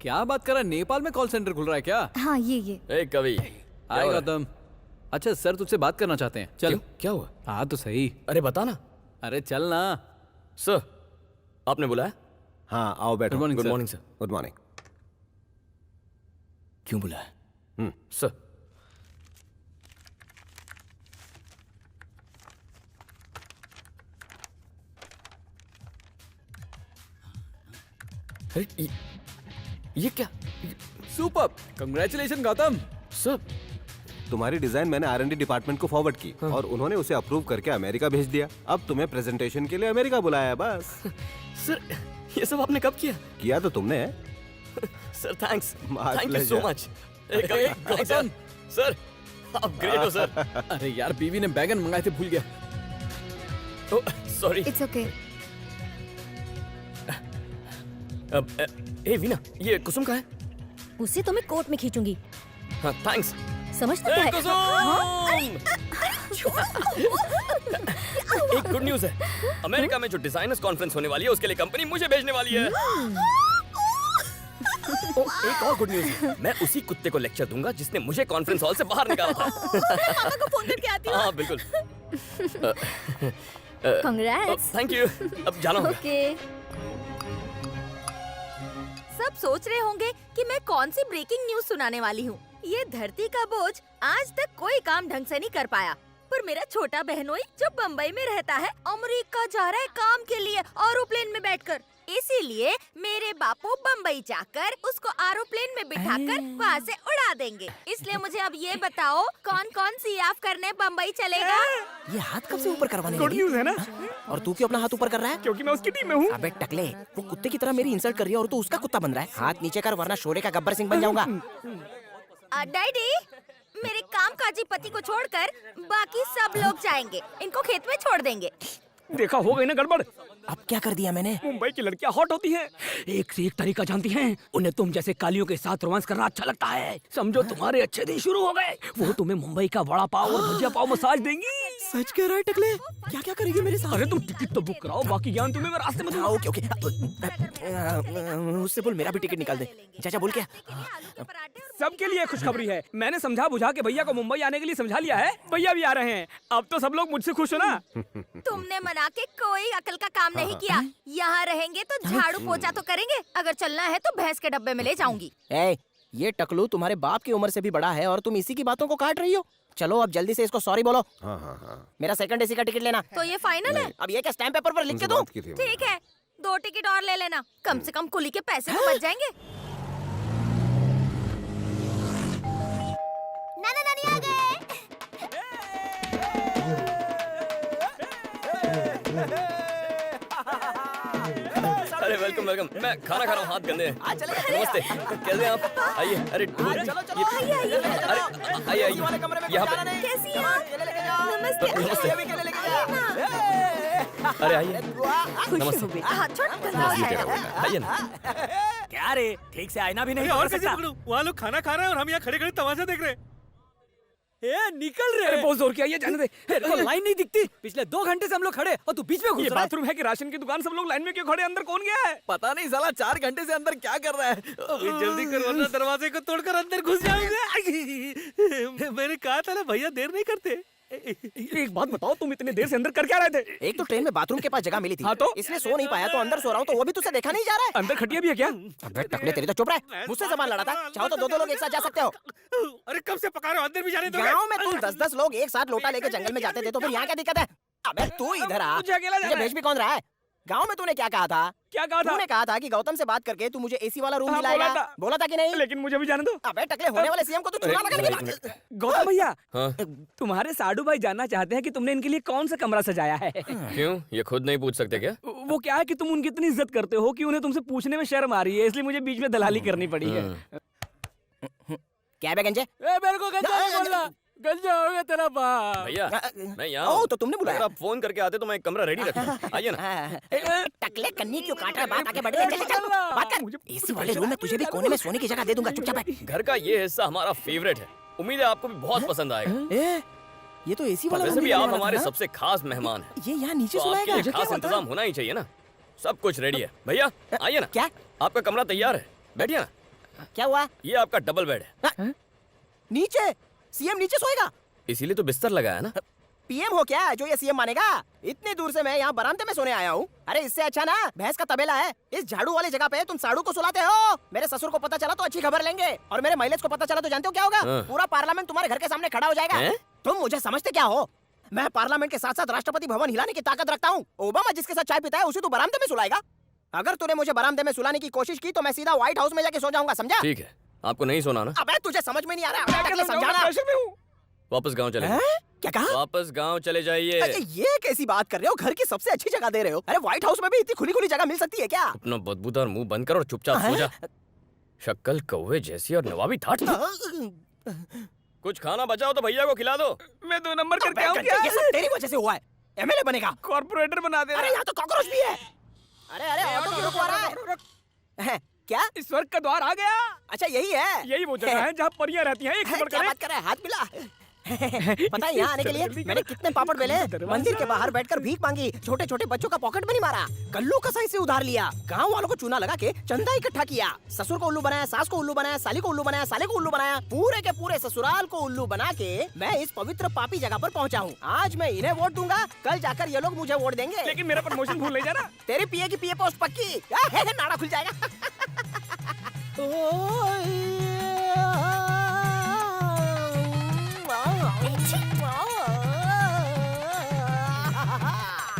क्या बात कर रहा है? नेपाल में कॉल सेंटर खुल रहा है क्या? हाँ ये ए कवि, हाय गौतम। अच्छा सर तुझसे बात करना चाहते हैं। चल। क्या हुआ? हाँ तो सही। अरे बता ना। अरे चल ना। सर, आपने बुलाया? हाँ आओ बैठो। Good morning good morning sir. Good morning. क्यों बुलाया? सर। अरे ये क्या? Super, congratulation Gautam. सर, तुम्हारी डिजाइन मैंने R&D डिपार्टमेंट को फॉरवर्ड की और उन्होंने उसे अप्रूव करके अमेरिका भेज दिया। अब तुम्हें प्रेजेंटेशन के लिए अमेरिका बुलाया है बस। सर ये सब आपने कब किया? किया तो तुमने है। Sir thanks, My thank you so pleasure. Much. Gautam sir, आप ग्रेट हो सर। अरे यार बीवी ने बैगन मंगाए थे, भूल गया। सॉरी। It's okay. ए वीना, ये कुसुम का है? उसे तो मैं कोर्ट में खींचूंगी। हाँ थैंक्स। समझता क्या है? कुसुम! एक गुड न्यूज़ है। अमेरिका में जो डिजाइनर्स कॉन्फ्रेंस होने वाली है उसके लिए कंपनी मुझे भेजने वाली है। एक और गुड न्यूज़ है। मैं उसी कुत्ते को लेक्चर दूंगा जिसने मुझे कॉन्फ्रेंस हॉल से बाहर निकाला था। पापा को फोन करके आती हूँ। हाँ बिल्कुल। कांग्रेट्स। Thank you. अब जाना होगा। ओके। सब सोच रहे होंगे कि मैं कौन सी ब्रेकिंग न्यूज सुनाने वाली हूँ। ये धरती का बोझ आज तक कोई काम ढंग से नहीं कर पाया, पर मेरा छोटा बहनोई जो बम्बई में रहता है अमेरिका जा रहा है काम के लिए एरोप्लेन में बैठकर। इसीलिए मेरे बापू बम्बई जाकर उसको एरोप्लेन में बिठाकर वहाँ से उड़ा देंगे। इसलिए मुझे अब ये बताओ कौन कौन सी याफ करने बम्बई चलेगा? ये हाथ कब से ऊपर करवाने गुड लगी? न्यूज़ है ना? और तू क्यों अपना हाथ ऊपर कर रहा है? क्योंकि मैं उसकी टीम में हूँ। अबे टकले, वो कुत्ते की तरह मेरी इंसल्ट कर रही है और तू उसका कुत्ता बन रहा है। हाथ नीचे कर वरना शोरे का गब्बर सिंह बन जाऊंगा। डैडी, मेरे कामकाजी पति को छोड़कर बाकी सब लोग जाएंगे, इनको खेत में छोड़ देंगे। देखा हो गई ना गड़बड़। अब क्या कर दिया मैंने? मुंबई की लड़कियां हॉट होती हैं, एक से एक तरीका जानती हैं। उन्हें तुम जैसे कालियों के साथ रोमांस करना अच्छा लगता है। समझो तुम्हारे अच्छे दिन शुरू हो गए। वो तुम्हें मुंबई का वड़ा पाव और भुजिया पाव मसाज देंगी। सच कह रहा है टकले? क्या क्या करेगी मेरे साथ? अरे तुम टिकट तो बुक कराओ, बाकी ज्ञान तुम्हें मैं रास्ते में दूंगा। Okay okay. उससे बोल मेरा भी टिकट निकाल दे। चाचा बोल क्या? सबके लिए खुशखबरी है। मैंने समझा बुझा के भैया को मुंबई आने के लिए समझा लिया है। भैया भी आ रहे हैं। अब तो सब लोग मुझसे खुश हो ना? तुमने मना के कोई अकल का काम नहीं किया। यहाँ रहेंगे तो झाड़ू पोछा तो करेंगे। अगर चलना है तो भैंस के डब्बे में ले जाऊंगी। ये टकलू तुम्हारे बाप की उम्र से भी बड़ा है और तुम इसी की बातों को काट रही हो। चलो अब जल्दी से इसको सॉरी बोलो। हाँ। मेरा सेकंड एसी का टिकट लेना। तो ये फाइनल है? अब ये क्या स्टैम्प पेपर पर लिख के दूं? ठीक है, 2 टिकट और ले लेना, कम से कम कुली के पैसे तो बच जाएंगे। नाना नानी आ गए। अरे वेलकम वेलकम। मैं खाना खा रहा हूँ, हाथ गंदे हैं। नमस्ते, कैसे हैं आप? आइए। अरे आइए यहाँ पे। कैसी हैं आप? नमस्ते। नमस्ते। अरे आइए। नमस्ते। हाथ छोड़, गंदा हो जाएगा। आइए ना। क्या रे, ठीक से आईना भी नहीं और कैसे पकड़ूं? वहाँ लोग खाना खा रहे हैं और हम यहाँ खड़े खड़े तमाशा देख रहे हैं। निकल रहे। अरे बहुत जोर किया, ये जाने दे। लाइन नहीं दिखती। पिछले 2 घंटे से हम लोग खड़े और तू बीच में घुस ये रहा है। बाथरूम है कि राशन की दुकान? सब लोग लाइन में क्यों खड़े? अंदर कौन गया है? पता नहीं साला 4 घंटे से अंदर क्या कर रहा है। जल्दी कर वरना दरवाजे को तोड़कर अंदर घुस जाऊंगा। मैंने कहा था ना भैया, देर नहीं करते। एक बात बताओ, तुम इतने देर से अंदर कर क्या रहे थे? एक तो ट्रेन में बाथरूम के पास जगह मिली थी। हाँ तो? इसलिए सो नहीं पाया तो अंदर सो रहा हूँ। तो वो भी तुझसे देखा नहीं जा रहा है? अंदर खटिया भी है क्या? अबे टकले, तेरी तो चुप रहे। मुझसे सामान लड़ा था। चाहो तो 2-2 लोग एक साथ जा सकते हो। अरे कब से पका रहे हो? अंदर भी जाने दो। गाँव में तुम 10-10 लोग एक साथ लोटा लेके जंगल में जाते थे, तो फिर यहाँ क्या दिक्कत है? अबे तू इधर आ। मुझे अकेला जाना मुझे है। भेज भी कौन रहा है? गाँव में तूने क्या कहा था? क्या कहा था? तूने कहा था कि गौतम से बात करके तू मुझे एसी वाला रूम हाँ, दिलाएगा। बोला था कि नहीं? लेकिन मुझे भी जाने दो। अबे टकले, होने वाले सीएम को तू चुना लगाने की बात। गौतम भैया, हाँ? तुम्हारे साडू भाई जानना चाहते हैं कि तुमने इनके लिए कौन सा कमरा सजाया है। क्यों, ये खुद नहीं पूछ सकते क्या? वो क्या है कि तुम उनकी इतनी इज्जत करते हो कि उन्हें तुमसे पूछने में शर्म आ रही है, इसलिए मुझे बीच में दलाली करनी पड़ी है। क्या बे गंजे? मेरे को गंजा नहीं बोलना। गंजा हो गया तेरा बाप। भैया मैं यहाँ ओ, हूँ। तो तुमने बुलाया। अगर आप फोन करके आते तो मैं एक कमरा रेडी रखता। आइए ना। टकले, कन्नी क्यों काट रहा है? बात आगे बढ़ गई। चल चल बात कर। एसी वाले रूम में तुझे भी कोने में सोने की जगह दे दूंगा। चुपचाप बैठ। घर का ये हिस्सा हमारा फेवरेट है। उम्मीद है आपको भी बहुत पसंद आएगा। ये तो एसी वाला वैसे रूम भी मिलने आप वाला हमारे था ना? सबसे खास मेहमान हैं। ये यहाँ नीचे तो आपके सुलाएगा? लिए खास इंतजाम होना ही चाहिए ना। सब कुछ रेडी है। भैया आइए ना। क्या? आपका कमरा तैयार है, बैठिए ना। क्या हुआ? ये आपका डबल बेड है, नीचे? सीएम नीचे सोएगा? इसीलिए तो बिस्तर लगाया ना। पीएम हो क्या जो ये सीएम मानेगा? इतनी दूर से मैं यहाँ बरामदे में सोने आया हूँ। अरे इससे अच्छा ना भैंस का तबेला है। इस झाड़ू वाली जगह पे तुम साड़ू को सुलाते हो। मेरे ससुर को पता चला तो अच्छी खबर लेंगे, और मेरे माइलेज को पता चला तो जानते हो क्या होगा? हाँ। पूरा पार्लियामेंट तुम्हारे घर के सामने खड़ा हो जाएगा। हैं? तुम मुझे समझते क्या हो? मैं पार्लियामेंट के साथ साथ राष्ट्रपति भवन हिलाने की ताकत रखता हूँ। ओबामा जिसके साथ चाय पीता है उसे तू बरामदे में सुलाएगा? अगर तूने मुझे बरामदे में सुलाने की कोशिश की तो मैं सीधा व्हाइट हाउस में जाके सो जाऊंगा, समझा? ठीक है, आपको नहीं सोना ना, अबे तुझे समझ में नहीं आ रहा है, समझाना। वापस गांव चले हैं? क्या कहा? वापस गांव चले जाइए। अरे ये कैसी बात कर रहे हो? घर की सबसे अच्छी जगह दे रहे हो। अरे व्हाइट हाउस में भी इतनी खुली खुली जगह मिल सकती है क्या? अपना बदबूदार मुंह बंद कर और चुपचाप सो जा। शक्ल कौवे जैसी और नवाबी ठाठ। कुछ खाना बचाओ तो भैया को खिला दो। मैं 2 नंबर करके आऊँ ये क्या? सब तेरी वजह से हुआ है। एमएलए बनेगा? कॉर्पोरेटर बना दे अरे यहाँ तो कॉकरोच भी है। अरे ऑटो क्यों रुकवा रहा है? क्या? स्वर्ग का द्वार आ गया। अच्छा यही है? यही वो जगह है जहाँ परियां रहती हैं। एक नंबर क्या करें। बात कर रहा है? हाथ मिला। पता है यहाँ आने के लिए मैंने कितने पापड़ बेले? मंदिर के बाहर बैठकर भीख मांगी, छोटे छोटे बच्चों का पॉकेट मनी मारा, कल्लू कसाई से उधार लिया, गांव वालों को चूना लगा के चंदा इकट्ठा किया, ससुर को उल्लू बनाया, सास को उल्लू बनाया, साली को उल्लू बनाया, साले को उल्लू बनाया, पूरे के पूरे ससुराल को उल्लू बना के मैं इस पवित्र पापी जगह पर पहुंचा हूँ। आज मैं इन्हें वोट दूंगा, कल जाकर ये लोग मुझे वोट देंगे। लेकिन मेरा प्रमोशन भूल नहीं जाना। तेरी पीए की पीए पोस्ट पक्की। नाड़ा खुल जाएगा।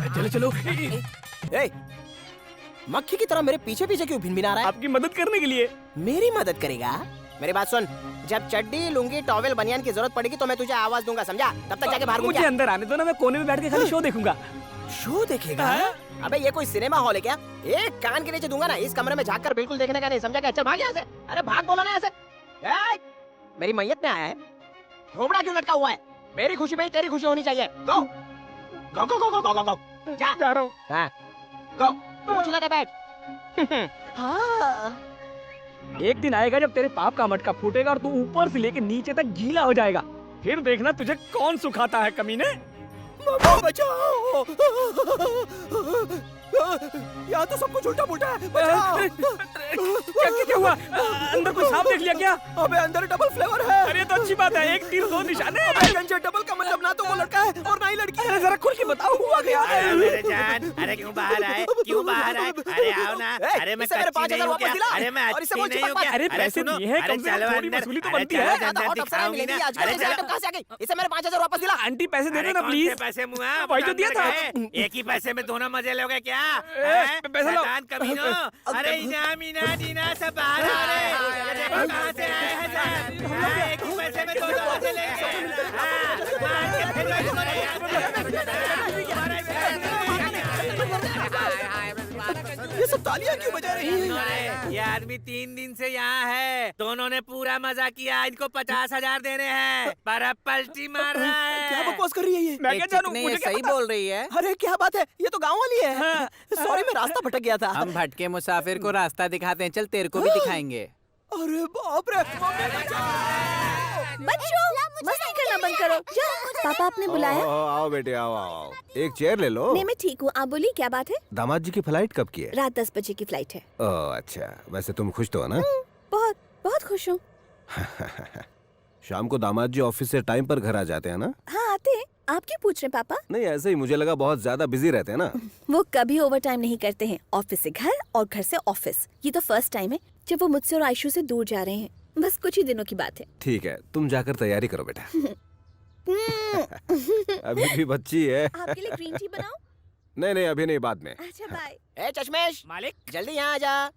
चलो चलो। ए, मक्खी की तरह मेरे पीछे पीछे क्यों भिनभिना रहा है? आपकी मदद करने के लिए। मेरी मदद करेगा? मेरी बात सुन, जब चड्डी लुंगी टॉवेल बनियान की जरूरत पड़ेगी तो मैं तुझे आवाज दूंगा, समझा? तब तक जाके बाहर घूम मुझे जा। अंदर आने दो ना, मैं कोने में बैठ के खाली शो देखूंगा। शो देखेगा? अबे ये कोई सिनेमा हॉल है क्या? एक कान के नीचे दूंगा ना, इस कमरे में झाँक कर बिल्कुल देखने का नहीं, समझा क्या? चल भाग यहाँ से। अरे भाग बोला ना यहाँ से। मेरी मैयत में आया है, झोपड़ा क्यों लटका हुआ है? मेरी खुशी में तेरी खुशी होनी चाहिए। गो गो गो गो गो गो गो। जा रहा हूँ। हाँ गो, पूछ ले बैठ। हाँ एक दिन आएगा जब तेरे पाप का मटका फूटेगा और तू ऊपर से लेके नीचे तक गीला हो जाएगा। फिर देखना तुझे कौन सुखाता है कमीने। बचाओ! यहाँ तो सब कुछ उल्टा पुल्टा है। बचाओ! क्या हुआ? अंदर कोई सांप देख लिया क्या? अबे अंदर डबल फ्लेवर है। अरे तो अच्छी बात है, एक तीर 2 निशाने। अबे गंजे डबल का मतलब ना तो वो लड़का है और ना ही लड़की है। अरे जरा खुल के बताओ हुआ क्या? अरे मेरे जान, अरे क्यों बाहर आए? क्यों बाहर आए? अरे आओ ना। अरे मैं इससे मेरे कच्ची 5,000 नहीं हूँ वापस क्या? दिला। अरे मैं और इससे अच्छी बोल नहीं हूँ चिपक क्या? अरे पैसे सुनो, दिए हैं, अरे कम से कम चलो थोड़ी अंदर। वसूली तो अरे बनती चलो है। अंदर हॉट अप्सरा दिखाऊंगी मिलेगी ना। आज। अरे ऐसे चलो। आइटम कहाँ से आ गई? इससे मेरे 5,000 वापस दिला। आंटी पैसे दे अरे देना कौन प्लीज। से पैसे मुआ? वही तो दिया था। एक ही पैसे में दोनों मजे लोगे क्या? पैसे लो। शैतान कमीनों। अरे इनाम इना दीना सब बाहर आ रहे। ये देखो कहाँ से आए हैं सब। एक ही पैसे में दोनों मजे लेंगे। मार के फिर ये सब तालियां क्यों बजा रही हैं? अरे ये आदमी 3 दिन से यहाँ है, दोनों ने पूरा मजा किया, इनको 50,000 देने हैं, पर अब पलटी मार रहा है। क्या बकवास कर रही है ये? मैं क्या जानूं? मुझे क्या पता? बोल रही है। अरे क्या बात है, ये तो गांव वाली है। सॉरी मैं रास्ता भटक गया था। हम भटके मुसाफिर को रास्ता दिखाते हैं, चल तेरे को भी दिखाएंगे। अरे बाप रे। बच्चों मस्ती करना बंद करो। जाओ, पापा आपने बुलाया? आओ बेटे आओ आओ, एक चेयर ले लो। नहीं मैं ठीक हूँ, आप बोलिए क्या बात है? दामाद जी की फ्लाइट कब की है? रात 10 बजे की फ्लाइट है। ओह अच्छा, वैसे तुम खुश तो हो ना? बहुत बहुत खुश हूँ। शाम को दामाद जी ऑफिस से टाइम पर घर आ जाते हैं ना? हाँ आते हैं। आप क्यों पूछ रहे हैं पापा? नहीं ऐसे ही, मुझे लगा बहुत ज्यादा बिजी रहते हैं ना। वो कभी ओवर टाइम नहीं करते हैं। ऑफिस से घर और घर से ऑफिस। ये तो फर्स्ट टाइम है जब वो मुझसे और आयशु से दूर जा रहे हैं। बस कुछ ही दिनों की बात है। ठीक है, तुम जाकर तैयारी करो बेटा। अभी भी बच्ची है। आपके लिए ग्रीन टी बनाऊं? नहीं नहीं अभी नहीं, बाद में। अच्छा बाय। ए चश्मेश, मालिक जल्दी यहाँ आ जा।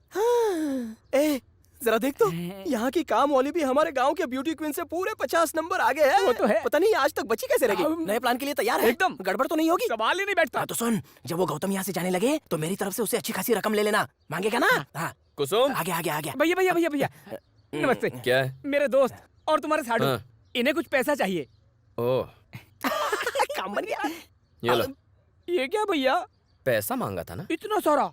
ए जरा देख तो, यहाँ की काम वाली भी हमारे गांव के ब्यूटी क्वीन से पूरे 50 नंबर आगे है। वो तो है। पता नहीं आज तक बची कैसे रहेगी। नए प्लान के लिए तैयार है? एकदम। गड़बड़ तो नहीं होगी? सवाल ही नहीं बैठता। हाँ तो सुन, जब वो गौतम यहाँ से जाने लगे तो मेरी तरफ से उसे अच्छी खासी रकम ले लेना। मांगेगा ना? हाँ कुसुम, आगे आगे आगे। भैया भैया भैया भैया नमस्ते। क्या है? मेरे दोस्त और तुम्हारे साडू, हाँ। इन्हें कुछ पैसा चाहिए। ओह, काम बन गया। ये लो। ये क्या भैया, पैसा मांगा था ना? इतना सारा?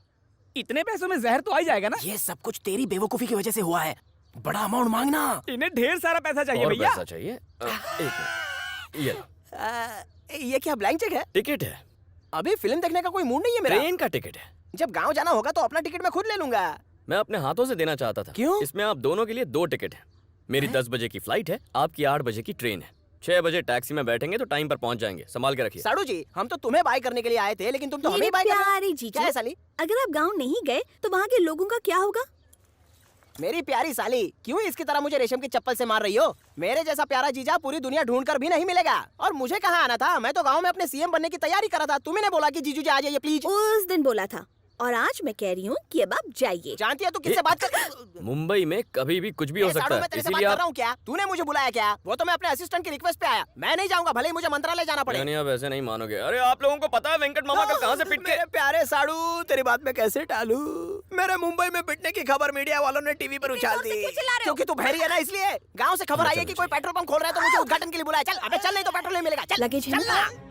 इतने पैसों में जहर तो आ ही जाएगा ना? ये सब कुछ तेरी बेवकूफी की वजह से हुआ है। बड़ा अमाउंट मांगना। इन्हें ढेर सारा पैसा चाहिए और भैया। पैसा चाहिए? एक मिनट, ये लो। ये क्या ब्लैंक चेक है? टिकट है, अभी फिल्म देखने का कोई मूड नहीं है मेरा। ट्रेन का टिकट है। जब गांव जाना होगा तो अपना टिकट मैं खुद ले लूंगा। मैं अपने हाथों से देना चाहता था। क्यों? इसमें आप दोनों के लिए 2 टिकट हैं। मेरी 10 बजे की फ्लाइट है, आपकी 8 बजे की ट्रेन है। 6 बजे टैक्सी में बैठेंगे तो टाइम पर पहुंच जाएंगे। संभाल के रखिए। साड़ू जी, हम तो तुम्हें बाय करने के लिए आए थे, लेकिन तुम तो हमें मेरे बाय कर रहे हो। प्यारे जीजू, क्या है साली? अगर आप गाँव नहीं गए तो वहाँ के लोगों का क्या होगा? मेरी प्यारी साली, क्यों इसकी तरह मुझे रेशम की चप्पल से मार रही हो? मेरे जैसा प्यारा जीजा पूरी दुनिया ढूंढ कर भी नहीं मिलेगा। और मुझे कहाँ आना था? मैं तो गांव में अपने सीएम बनने की तैयारी कर रहा था। तुम्ही ने बोला कि जीजू जी आ जाइए प्लीज। उस दिन बोला था, और आज मैं कह रही हूँ कि अब आप जाइए। जानती है तू किससे बात कर? मुंबई में कभी भी कुछ भी हो ए, साड़ू, सकता है, मैं तेरे से बात इसीलिए कर आप रहा हूँ क्या? तूने मुझे बुलाया क्या? वो तो मैं अपने असिस्टेंट की रिक्वेस्ट पे आया। मैं नहीं जाऊंगा, भले ही मुझे मंत्रालय जाना पड़े। यानी आप ऐसे नहीं मानोगे। अरे आप लोगों को पता है वेंकट मामा कल कहाँ से पिट के मेरे प्यारे साड़ू, तेरी बात में कैसे टालू? मेरे मुंबई में पिटने की खबर मीडिया वालों ने टीवी पर उछाल दी। क्योंकि तू बहरी है ना, इसलिए। गांव से खबर आई है कि कोई पेट्रोल पंप खोल रहा है, तो मुझे उद्घाटन के लिए बुलाया। चल, अबे चल, नहीं तो पेट्रोल नहीं मिलेगा। चल, लगेज है चल ना? ना।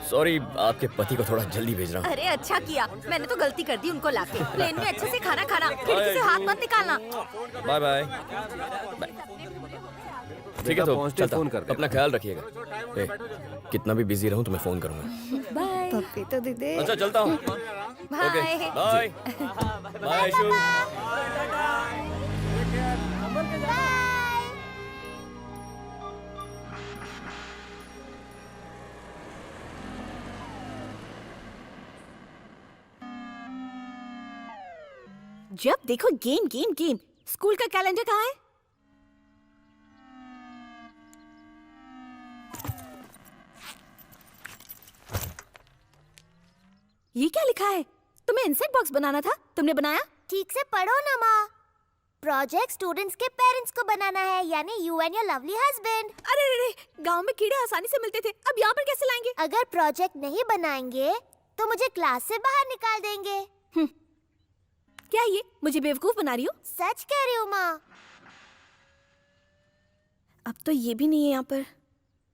सॉरी, आपके पति को थोड़ा जल्दी भेज रहा हूँ। अरे अच्छा किया, मैंने तो गलती कर दी उनको लाके। प्लेन में अच्छे से खाना खाना, खिड़की से हाथ मत निकालना। Bye bye. ठीक है तो पहुंचते ही चलता, फोन कर देना। अपना ख्याल रखिएगा। ए, कितना भी बिजी रहूं तो मैं फोन करूंगा। बाय। पप्पी तो दे दे। अच्छा चलता हूँ। Okay bye. Bye bye Ayshu. जब देखो गेम गेम गेम। स्कूल का कैलेंडर कहाँ है? ये क्या लिखा है? तुम्हें इंसेक्ट बॉक्स बनाना था, तुमने बनाया? ठीक से पढ़ो ना माँ। प्रोजेक्ट स्टूडेंट्स के पेरेंट्स को बनाना है, यानी you and your lovely husband. अरे रे रे, गांव में कीड़े आसानी से मिलते थे, अब यहाँ पर कैसे लाएंगे? अगर प्रोजेक्ट नहीं बनाएंगे तो मुझे क्लास से बाहर निकाल देंगे। क्या ये मुझे बेवकूफ बना रही हो? सच कह रही हूँ माँ। अब तो ये भी नहीं है यहाँ पर।